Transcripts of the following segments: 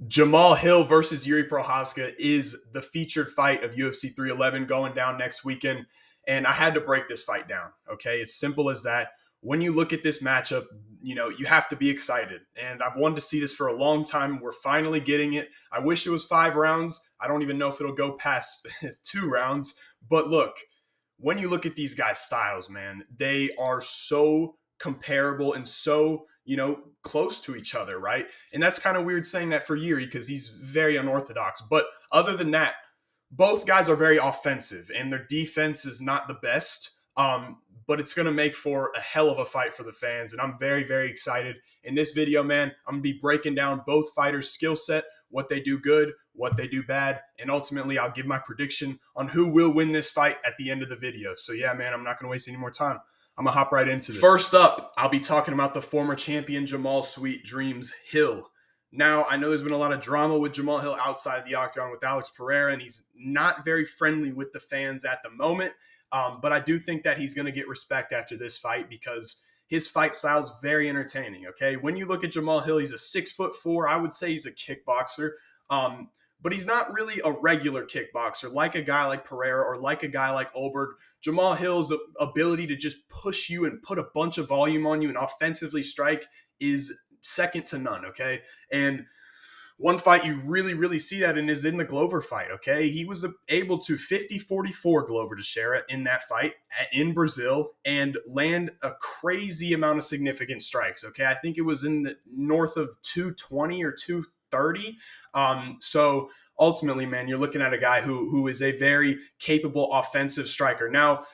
Jamahal Hill versus Jiri Prochazka is the featured fight of UFC 311 going down next weekend. And I had to break this fight down. Okay. It's simple as that. When you look at this matchup, you have to be excited. And I've wanted to see this for a long time. We're finally getting it. I wish it was 5 rounds. I don't even know if it'll go past 2 rounds. But look, when you look at these guys' styles, man, they are so comparable and so, close to each other, right? And that's kind of weird saying that for Yuri because he's very unorthodox. But other than that, both guys are very offensive and their defense is not the best. But it's going to make for a hell of a fight for the fans. And I'm very, very excited. In this video, man, I'm going to be breaking down both fighters' skill set, what they do good, what they do bad, and ultimately I'll give my prediction on who will win this fight at the end of the video. So yeah, man, I'm not going to waste any more time. I'm going to hop right into this. First up, I'll be talking about the former champion Jamahal Sweet Dreams Hill. Now, I know there's been a lot of drama with Jamahal Hill outside of the octagon with Alex Pereira, and he's not very friendly with the fans at the moment. But I do think that he's going to get respect after this fight because his fight style is very entertaining, okay? When you look at Jamahal Hill, he's a 6'4". I would say he's a kickboxer. But he's not really a regular kickboxer like a guy like Pereira or like a guy like Olberg. Jamahal Hill's ability to just push you and put a bunch of volume on you and offensively strike is second to none, okay? And one fight you really, really see that in is in the Glover fight, okay? He was able to 50-44 Glover Teixeira in that fight in Brazil and land a crazy amount of significant strikes, okay? I think it was in the north of 220 or 230. So ultimately, man, you're looking at a guy who is a very capable offensive striker. Now,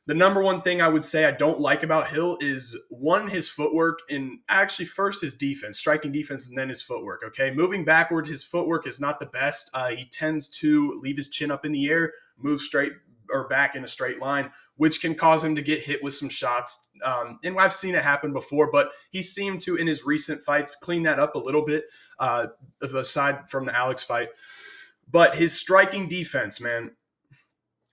the number one thing I would say I don't like about Hill is, one, his footwork, and actually first his defense, striking defense, and then his footwork, okay? Moving backward, his footwork is not the best. He tends to leave his chin up in the air, move straight or back in a straight line, which can cause him to get hit with some shots. And I've seen it happen before, but he seemed to, in his recent fights, clean that up a little bit, aside from the Alex fight. But his striking defense, man,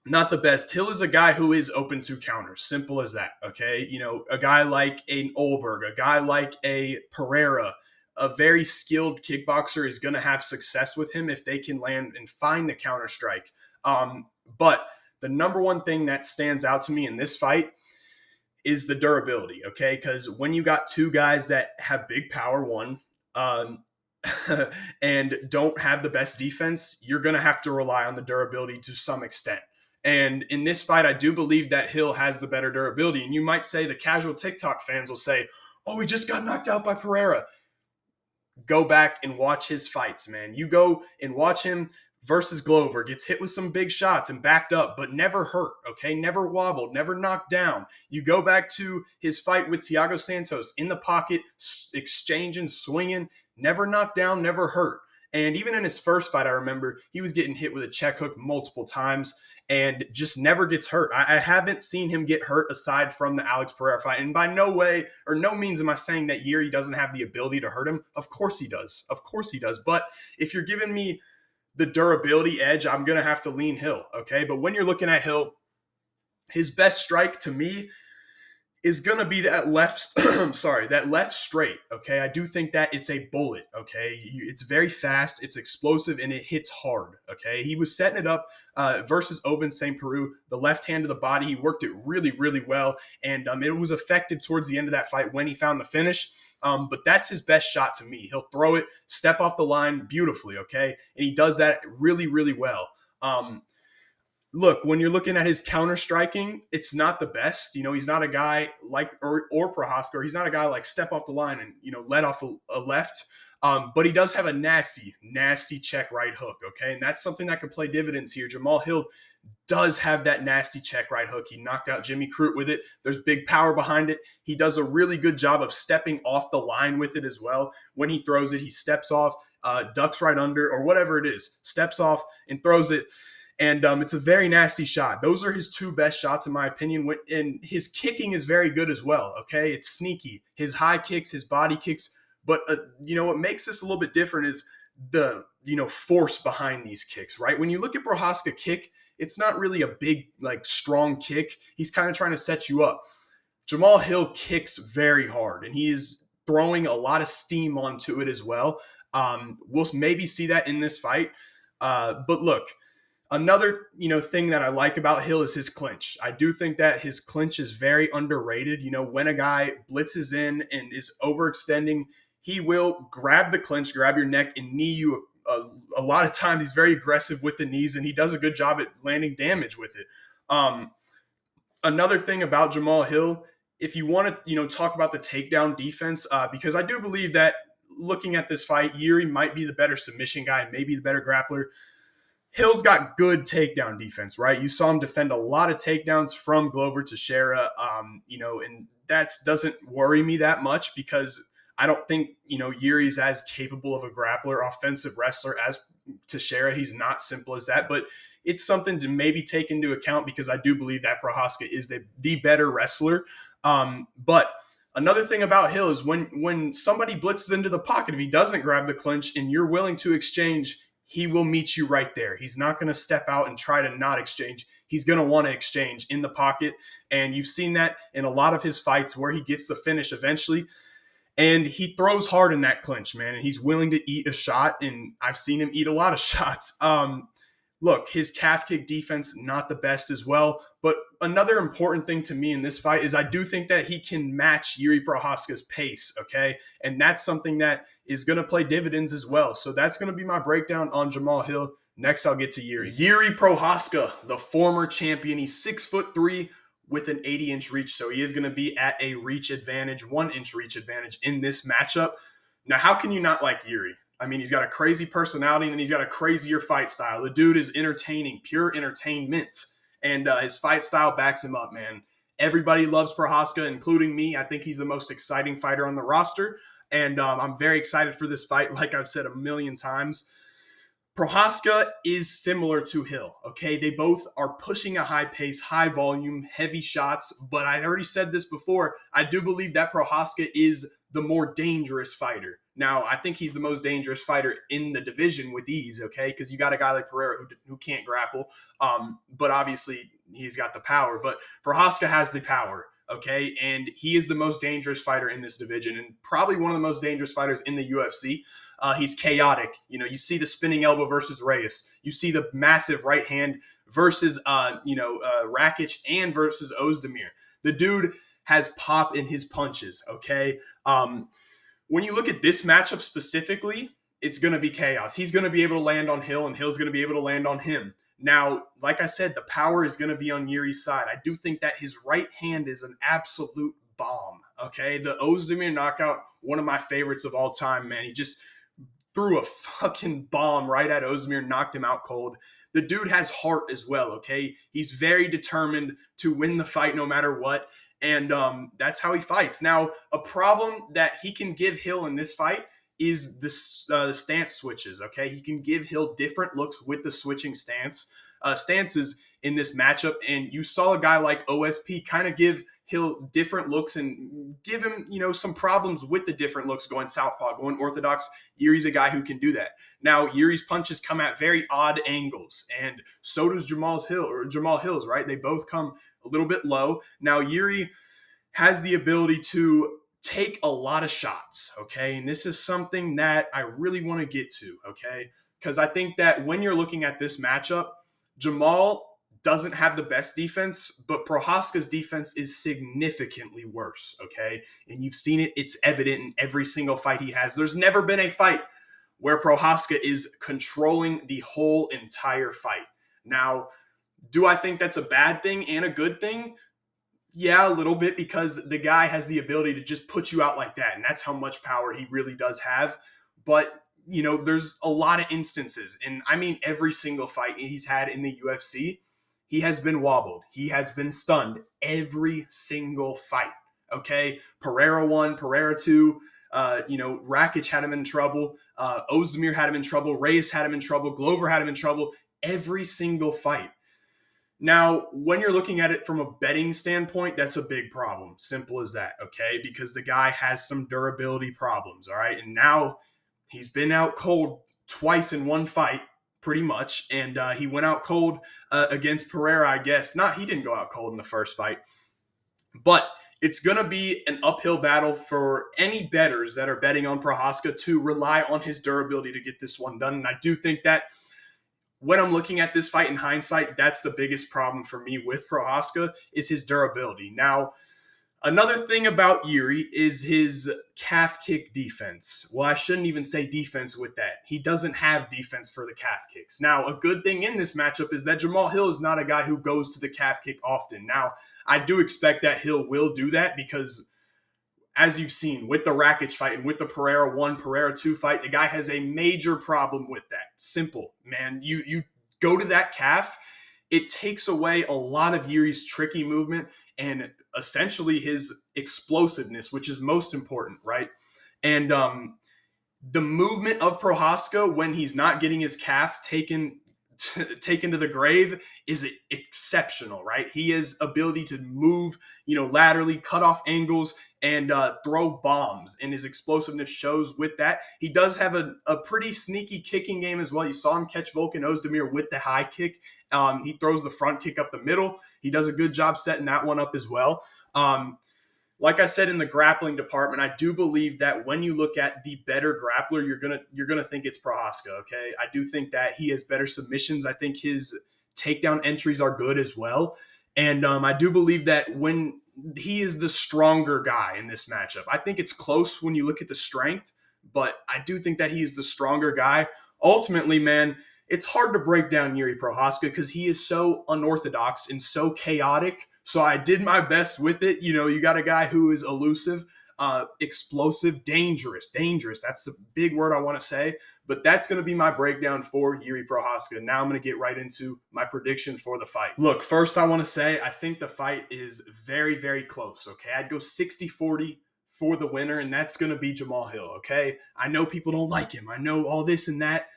not the best. Hill is a guy who is open to counters. Simple as that, okay? A guy like an Olberg, a guy like a Pereira, a very skilled kickboxer is going to have success with him if they can land and find the counter strike. But the number one thing that stands out to me in this fight is the durability, okay? Because when you got two guys that have big power, and don't have the best defense, you're going to have to rely on the durability to some extent. And in this fight, I do believe that Hill has the better durability. And you might say, the casual TikTok fans will say, oh, he just got knocked out by Pereira. Go back and watch his fights, man. You go and watch him versus Glover. Gets hit with some big shots and backed up, but never hurt, okay? Never wobbled, never knocked down. You go back to his fight with Thiago Santos, in the pocket, exchanging, swinging, never knocked down, never hurt. And even in his first fight, I remember he was getting hit with a check hook multiple times and just never gets hurt. I haven't seen him get hurt aside from the Alex Pereira fight. And by no way or no means am I saying that Yuri doesn't have the ability to hurt him. Of course he does. Of course he does. But if you're giving me the durability edge, I'm going to have to lean Hill, okay? But when you're looking at Hill, his best strike to me is going to be that left, that left straight, okay? I do think that it's a bullet, okay? It's very fast, it's explosive, and it hits hard, okay? He was setting it up versus Oven St. Peru, the left hand to the body. He worked it really, really well, and it was effective towards the end of that fight when he found the finish. But that's his best shot to me. He'll throw it, step off the line beautifully, okay? And he does that really, really well. Look, when you're looking at his counter striking, it's not the best. He's not a guy like or Prochazka, or he's not a guy like step off the line and let off a left. But he does have a nasty, nasty check right hook. Okay, and that's something that could play dividends here. Jamahal Hill does have that nasty check right hook. He knocked out Jimmy Crute with it. There's big power behind it. He does a really good job of stepping off the line with it as well. When he throws it, he steps off, ducks right under, or whatever it is, steps off and throws it. And it's a very nasty shot. Those are his two best shots, in my opinion. And his kicking is very good as well, okay? It's sneaky. His high kicks, his body kicks. But, what makes this a little bit different is the, force behind these kicks, right? When you look at Prochazka kick, it's not really a big, strong kick. He's kind of trying to set you up. Jamahal Hill kicks very hard, and he is throwing a lot of steam onto it as well. We'll maybe see that in this fight. But look, another, thing that I like about Hill is his clinch. I do think that his clinch is very underrated. When a guy blitzes in and is overextending, he will grab the clinch, grab your neck, and knee you. A lot of times, he's very aggressive with the knees, and he does a good job at landing damage with it. Another thing about Jamahal Hill, if you want to, talk about the takedown defense, because I do believe that looking at this fight, Jiri might be the better submission guy, maybe the better grappler. Hill's got good takedown defense, right? You saw him defend a lot of takedowns from Glover Teixeira, and that doesn't worry me that much because I don't think, Yuri's as capable of a grappler, offensive wrestler as Teixeira. He's not simple as that, but it's something to maybe take into account because I do believe that Prochazka is the better wrestler. But another thing about Hill is when somebody blitzes into the pocket, if he doesn't grab the clinch and you're willing to exchange, he will meet you right there. He's not going to step out and try to not exchange. He's going to want to exchange in the pocket. And you've seen that in a lot of his fights where he gets the finish eventually. And he throws hard in that clinch, man. And he's willing to eat a shot. And I've seen him eat a lot of shots. Look, his calf kick defense, not the best as well. But another important thing to me in this fight is I do think that he can match Jiri Prochazka's pace, okay? And that's something that is going to play dividends as well. So that's going to be my breakdown on Jamahal Hill. Next, I'll get to Jiri. Jiri Prochazka, the former champion. He's 6'3" with an 80-inch reach. So he is going to be at a reach advantage, 1-inch reach advantage in this matchup. Now, how can you not like Jiri? I mean, he's got a crazy personality and he's got a crazier fight style. The dude is entertaining, pure entertainment. And his fight style backs him up, man. Everybody loves Prochazka, including me. I think he's the most exciting fighter on the roster. And I'm very excited for this fight, like I've said a million times. Prochazka is similar to Hill, okay? They both are pushing a high pace, high volume, heavy shots. But I already said this before. I do believe that Prochazka is the more dangerous fighter. Now, I think he's the most dangerous fighter in the division with ease, okay? Because you got a guy like Pereira who can't grapple, but obviously he's got the power. But Prochazka has the power, okay? And he is the most dangerous fighter in this division and probably one of the most dangerous fighters in the UFC. He's chaotic. You see the spinning elbow versus Reyes. You see the massive right hand versus, Rakic and versus Ozdemir. The dude has pop in his punches, okay? When you look at this matchup specifically, it's going to be chaos. He's going to be able to land on Hill, and Hill's going to be able to land on him. Now, like I said, the power is going to be on Jiri's side. I do think that his right hand is an absolute bomb, okay? The Ozdemir knockout, one of my favorites of all time, man. He just threw a fucking bomb right at Ozdemir, knocked him out cold. The dude has heart as well, okay? He's very determined to win the fight no matter what. And that's how he fights. Now, a problem that he can give Hill in this fight is the stance switches, okay? He can give Hill different looks with the switching stances in this matchup. And you saw a guy like OSP kind of give Hill different looks and give him, some problems with the different looks going southpaw, going orthodox. Jiri's a guy who can do that. Now, Jiri's punches come at very odd angles, and so does Jamahal Hill's, right? They both come a little bit low. Now, Jiri has the ability to take a lot of shots, okay? And this is something that I really want to get to, okay? Because I think that when you're looking at this matchup, Jamahal doesn't have the best defense, but Prochazka's defense is significantly worse, okay? And you've seen it. It's evident in every single fight he has. There's never been a fight where Prochazka is controlling the whole entire fight. Now, do I think that's a bad thing and a good thing? Yeah, a little bit, because the guy has the ability to just put you out like that, and that's how much power he really does have. But, there's a lot of instances, and I mean every single fight he's had in the UFC, he has been wobbled. He has been stunned every single fight, okay? Pereira 1, Pereira 2, Rakic had him in trouble. Ozdemir had him in trouble. Reyes had him in trouble. Glover had him in trouble every single fight. Now, when you're looking at it from a betting standpoint, that's a big problem. Simple as that, okay? Because the guy has some durability problems, all right? And now he's been out cold twice in one fight, pretty much. And he went out cold against Pereira, I guess. He didn't go out cold in the first fight. But it's going to be an uphill battle for any bettors that are betting on Prochazka to rely on his durability to get this one done. And I do think that when I'm looking at this fight in hindsight, that's the biggest problem for me with Prochazka is his durability. Now, another thing about Jiri is his calf kick defense. Well, I shouldn't even say defense with that. He doesn't have defense for the calf kicks. Now, a good thing in this matchup is that Jamahal Hill is not a guy who goes to the calf kick often. Now, I do expect that Hill will do that because, as you've seen with the Rakic fight and with the Pereira 1, Pereira 2 fight, the guy has a major problem with that. Simple, man. You go to that calf, it takes away a lot of Jiri's tricky movement and essentially his explosiveness, which is most important, right? And the movement of Prochazka when he's not getting his calf taken to the grave is exceptional, right? He has ability to move, laterally, cut off angles, and throw bombs, and his explosiveness shows with that. He does have a pretty sneaky kicking game as well. You saw him catch Volkan Ozdemir with the high kick. He throws the front kick up the middle. He does a good job setting that one up as well. Like I said, in the grappling department, I do believe that when you look at the better grappler, you're gonna think it's Prochazka. Okay, I do think that he has better submissions. I think his takedown entries are good as well, and I do believe that when he is the stronger guy in this matchup, I think it's close when you look at the strength, but I do think that he's the stronger guy. Ultimately, man, it's hard to break down Jiri Prochazka because he is so unorthodox and so chaotic. So I did my best with it. You got a guy who is elusive, explosive, dangerous. That's the big word I want to say. But that's going to be my breakdown for Jiri Prochazka. Now I'm going to get right into my prediction for the fight. Look, first I want to say I think the fight is very, very close, okay? I'd go 60-40 for the winner, and that's going to be Jamahal Hill, okay? I know people don't like him. I know all this and that.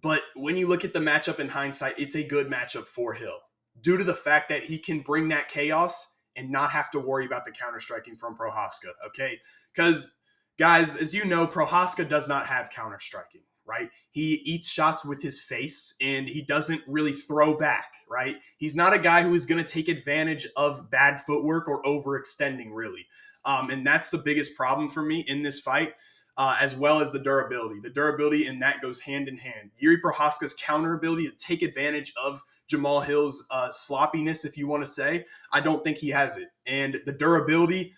But when you look at the matchup in hindsight, it's a good matchup for Hill due to the fact that he can bring that chaos and not have to worry about the counter-striking from Prochazka, okay? Because, guys, as you know, Prochazka does not have counter-striking, right? He eats shots with his face, and he doesn't really throw back, right? He's not a guy who is going to take advantage of bad footwork or overextending, really. And that's the biggest problem for me in this fight. As well as the durability. The durability in that goes hand in hand. Jiri Prochazka's counter ability to take advantage of Jamahal Hill's sloppiness, if you want to say, I don't think he has it. And the durability,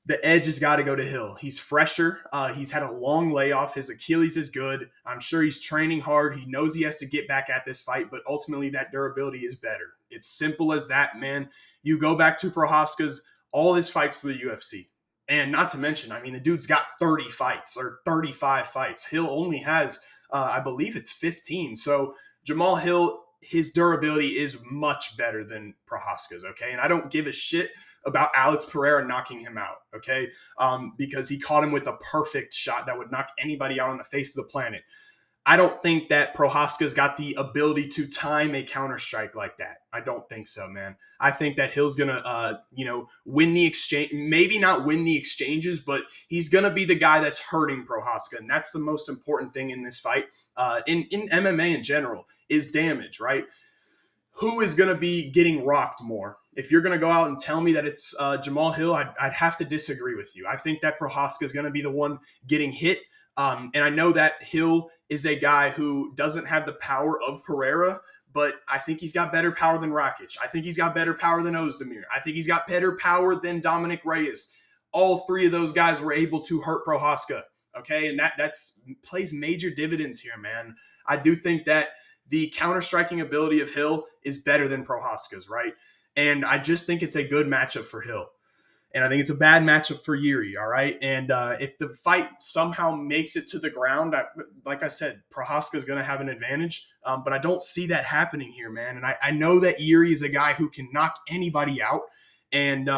the edge has got to go to Hill. He's fresher. He's had a long layoff. His Achilles is good. I'm sure he's training hard. He knows he has to get back at this fight, but ultimately that durability is better. It's simple as that, man. You go back to Prochazka's, all his fights to the UFC. And not to mention, the dude's got 30 fights or 35 fights. Hill only has, I believe it's 15. So Jamahal Hill, his durability is much better than Prochazka's, okay? And I don't give a shit about Alex Pereira knocking him out, okay? Because he caught him with a perfect shot that would knock anybody out on the face of the planet. I don't think that Prochazka's got the ability to time a counter-strike like that. I don't think so, man. I think that Hill's going to, win the exchange. Maybe not win the exchanges, but he's going to be the guy that's hurting Prochazka. And that's the most important thing in this fight, in MMA in general, is damage, right? Who is going to be getting rocked more? If you're going to go out and tell me that it's Jamahal Hill, I'd have to disagree with you. I think that Prochazka is going to be the one getting hit. And I know that Hill is a guy who doesn't have the power of Pereira, but I think he's got better power than Rakic. I think he's got better power than Ozdemir. I think he's got better power than Dominic Reyes. All three of those guys were able to hurt Prochazka, okay? And that's plays major dividends here, man. I do think that the counter-striking ability of Hill is better than Prochazka's, right? And I just think it's a good matchup for Hill. And I think it's a bad matchup for Jiri, all right? And if the fight somehow makes it to the ground, like I said, Prochazka is going to have an advantage. But I don't see that happening here, man. And I know that Jiri is a guy who can knock anybody out. And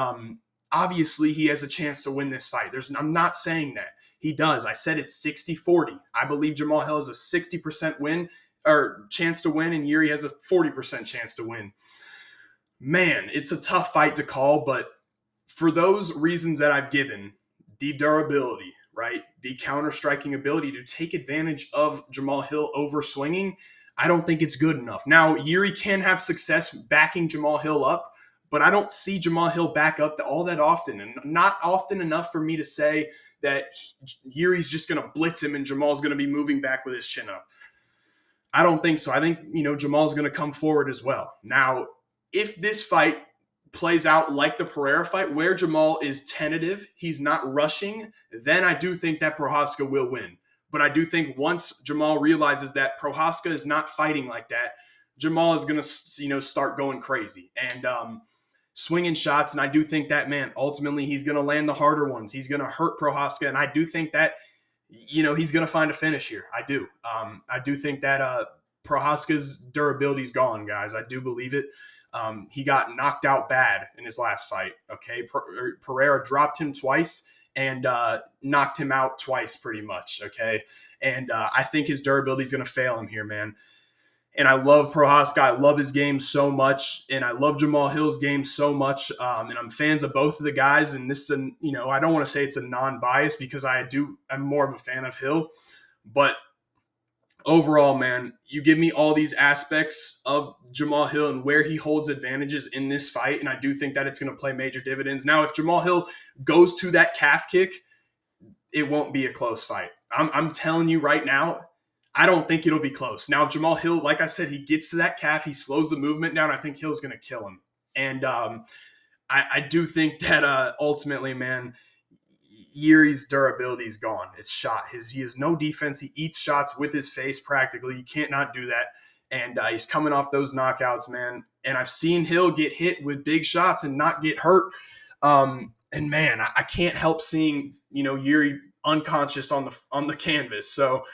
obviously, he has a chance to win this fight. I'm not saying that. He does. I said it's 60-40. I believe Jamahal Hill has a 60% win or chance to win, and Jiri has a 40% chance to win. Man, it's a tough fight to call, but for those reasons that I've given, the durability, right? The counter-striking ability to take advantage of Jamahal Hill over swinging, I don't think it's good enough. Now, Jiri can have success backing Jamahal Hill up, but I don't see Jamahal Hill back up all that often, and not often enough for me to say that Jiri's just going to blitz him and Jamal's going to be moving back with his chin up. I don't think so. I think, Jamal's going to come forward as well. Now, if this fight plays out like the Pereira fight, where Jamal is tentative, he's not rushing, then I do think that Prochazka will win. But I do think once Jamal realizes that Prochazka is not fighting like that, Jamal is going to, start going crazy and swinging shots. And I do think that, man, ultimately he's going to land the harder ones. He's going to hurt Prochazka. And I do think that, he's going to find a finish here. I do. I do think that Prochazka's durability is gone, guys. I do believe it. He got knocked out bad in his last fight. Okay, Pereira dropped him twice and knocked him out twice, pretty much. Okay, and I think his durability is going to fail him here, man. And I love Prochazka. I love his game so much, and I love Jamahal Hill's game so much. And I'm fans of both of the guys. And this is I don't want to say it's a non-bias because I'm more of a fan of Hill, but overall, man, you give me all these aspects of Jamahal Hill and where he holds advantages in this fight, and I do think that it's going to play major dividends. Now, if Jamahal Hill goes to that calf kick, it won't be a close fight. I'm telling you right now, I don't think it'll be close. Now, if Jamahal Hill, like I said, he gets to that calf, he slows the movement down, I think Hill's going to kill him. And I do think that ultimately, man, Jiri's durability is gone. It's shot. He has no defense. He eats shots with his face practically. You can't not do that. And he's coming off those knockouts, man. And I've seen Hill get hit with big shots and not get hurt. And man, I can't help seeing, Jiri unconscious on the canvas. So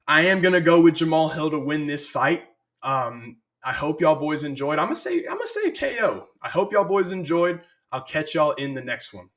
I am gonna go with Jamahal Hill to win this fight. I hope y'all boys enjoyed. I'm gonna say a KO. I hope y'all boys enjoyed. I'll catch y'all in the next one.